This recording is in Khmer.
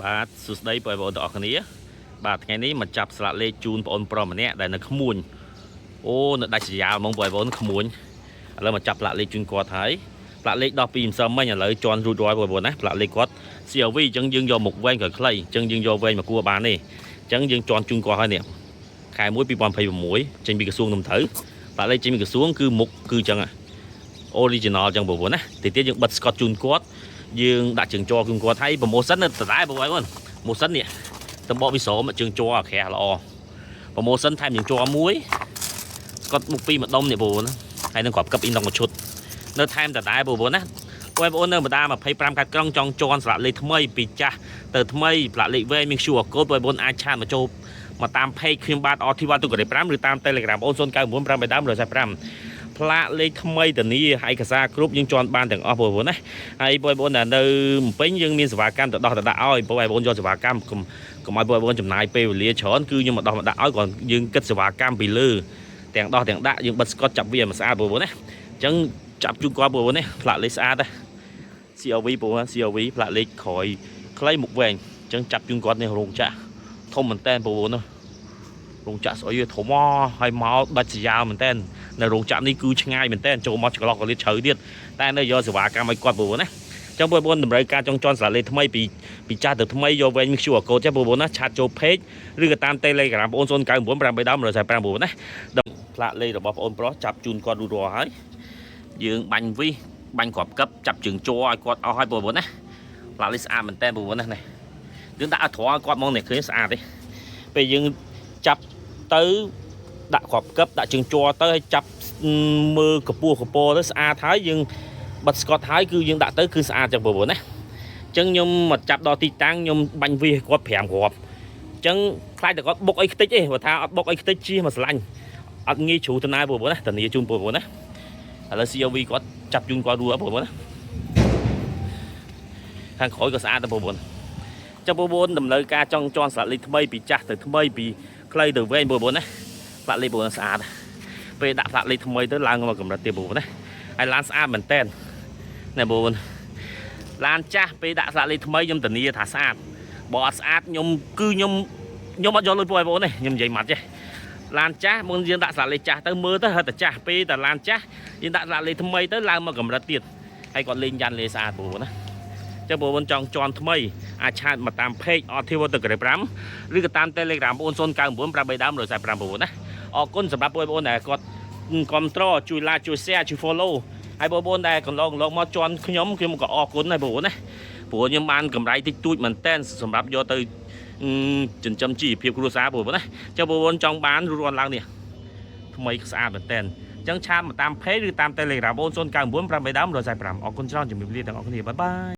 បាទសួស្តីបងប្អូនទាំងអស់គ្នាបាទថ្ងៃនេះមកចាប់ស្លាកលេខជូនបងប្អូនប្រុសម្នាក់ដែលនៅក្មួយអូនៅដាច់ស្រយាលហ្មងបងប្អូនក្មួយឥឡូវមកចាប់ស្លាកលេខជូនគាត់ហើយស្លាកលេខដោះពីម្សិលមិញឥឡូវជន់រួចរាល់បងប្អូនណាស្លាកលេខគាត់ CRV អញ្ចឹងយើងយកមុខវែងក៏ខ្លីអញ្ចឹងយើងយកវែងមកគួរបានទេអញ្ចឹងយើងជន់ជូនគាត់ហើយនេះខែ1 2026ចេញពីក្រសួងត្រឹមត្រូវស្លាកលេខចេញពីក្រសួងគឺមុខគឺអញ្ចឹង original អញ្ចឹងបងប្អូនណាទីទៀតយើងបិទស្កតជូនគាត់យើងដាក់ជើងជ័រជូនគាត់ហើយប្រម៉ូសិននៅដដែលបងប្អូនម៉ូសិននេះតំបកវិសរជើងជ័រអាក្រាស់ល្អប្រម៉ូសិនថែមជើងជ័រមួយស្កតមុខពីរម្ដុំនេះបងប្អូនហើយនឹងគ្រាប់កឹបអ៊ីនដងមួយឈុតនៅថែមដដែលបងប្អូនណាបងប្អូននៅបណ្ដា25កាត់ក្រុងចង់ជន់ស្លាកលេខថ្មីពីចាស់ទៅថ្មីស្លាកលេខវែងមាន QR code បងប្អូនអាចឆាតមកចូលមកតាម page ខ្ញុំបាទ RT1 ទូកូរ៉េ5ឬតាម Telegram អូន099545ផ្លាកលេខថ្មីធានាឯកសារគ្រប់យើងជន់បានទាំងអស់បងប្អូនណាហើយបងប្អូនដែលនៅភ្នំពេញយើងមានសេវាកម្មទៅដោះទៅដាក់ឲ្យបងប្អូនយកសេវាកម្មកុំឲ្យបងប្អូនចំណាយពេលវេលាច្រើនគឺខ្ញុំមកដោះមកដាក់ឲ្យគាត់យើងគិតសេវាកម្មពីលើទាំងដោះទាំងដាក់យើងបិទស្កតចាប់វាមកស្អាតបងប្អូនណាអញ្ចឹងចាប់ជូនគាត់បងប្អូនណាផ្លាកលេខស្អាតណា CRV បងប្អូន CRV ផ្លាកលេខក្រោយខ្លីមុខវែងអញ្ចឹងចាប់ជូនគាត់នេះរោងចក្រធំមែនតើបងប្អូនណារោងចក្រស្អុយធំហើយមកដាច់ស្រយាលមែនតើនៅរោងចក្រនេះគឺឆ្ងាយមែនតើចូលមកចន្លោះកលៀតជ្រៅទៀតតែនៅយកសេវាកម្មឲ្យគាត់បងប្អូនណាអញ្ចឹងបងប្អូនតម្រូវការចង់ជន់ស្លាកលេខថ្មីពីចាស់ទៅថ្មីយកវែង QR code ចាបងប្អូនណាឆាតចូល page ឬក៏តាម Telegram បងប្អូន0995451045បងប្អូនណាដល់ផ្លាកលេខរបស់បងប្អូនប្រុសចាប់ជូនគាត់រួចរាល់ហើយយើងបាញ់វិសបាញ់គ្រាប់កឹបចាប់ជើងជ័រឲ្យគាត់អស់ហើយបងប្អូនណាផ្លាកលេខស្អាតមែនតើបងប្អូនណាយើងដាក់ឲ្យត្រង់ឲ្យគាត់ហ្មងនេះឃើញស្អាតទេពេលយើងចាប់ទៅដាក់គ្រាប់កឹបដាក់ជើងជ័រទៅឲ្យចាប់មើលកពស់កពទៅស្អាតហើយយើងបិទស្កតហើយគឺយើងដាក់ទៅគឺស្អាតចឹងបងប្អូនណាអញ្ចឹងខ្ញុំមកចាប់ដល់ទីតាំងខ្ញុំបាញ់វាគាត់5គ្រាប់អញ្ចឹងខ្លាចតែគាត់បុកអីខ្ទេចទេបើថាអត់បុកអីខ្ទេចជិះមកស្រឡាញ់អត់ងាយជ្រូតណាបងប្អូនណាតានីជូនបងប្អូនណាឥឡូវ CRV គាត់ចាប់ជូនគាត់រួចបងប្អូនណាខាងក្រោយក៏ស្អាតដែរបងប្អូនចាំបងប្អូនតម្រូវការចង់ជន់ស្លាកលេខថ្មីពីចាស់ទៅថ្មីពីខ្លីទៅវែងបងប្អូនណាផ្លាកលេខបងប្អូនស្អាតពេលដាក់ផ្លាកលេខថ្មីទៅឡើងមកកម្រិតទៀតបងប្អូនណាហើយឡានស្អាតមែនតើណែបងប្អូនឡានចាស់ពេលដាក់ស្លាកលេខថ្មីខ្ញុំធានាថាស្អាតបើអត់ស្អាតខ្ញុំអត់យកលុយបងប្អូនទេខ្ញុំនិយាយម៉ាត់ចេះឡានចាស់មុនយើងដាក់ស្លាកលេខចាស់ទៅមើលទៅហិតតែចាស់ពេលតែឡានចាស់យើងដាក់ស្លាកលេខថ្មីទៅឡើងមកកម្រិតទៀតហើយគាត់លេងយ៉ាន់លេស្អាតបងប្អូនណាចាំបងប្អូនចង់ជន់ថ្មីអាចឆាតមកតាម page RT1 ទូកូរ៉េ5ឬក៏តាម Telegram បងប្អូន0995451045បងប្អូនណាអរគុណសម្រាប់បងប្អូនដែលគាត់គ្រប់គ្រងជួយ like ជួយ share ជួយ follow ហើយបងប្អូនដែលកន្លងមកជន់ខ្ញុំក៏អរគុណដែរបងប្អូនណាព្រោះខ្ញុំបានកម្រៃតិចតួចមែនតែនសម្រាប់យកទៅចិញ្ចឹមជីវភាពគ្រួសារបងប្អូនណាចាំបងប្អូនចង់បានរួចរាល់ឡើងនេះថ្មីស្អាតមែនតែនអញ្ចឹងឆាតមកតាម page ឬតាម Telegram បងប្អូន0995451045អរគុណច្រើនជំរាបលាទាំងអស់គ្នាបាយបាយ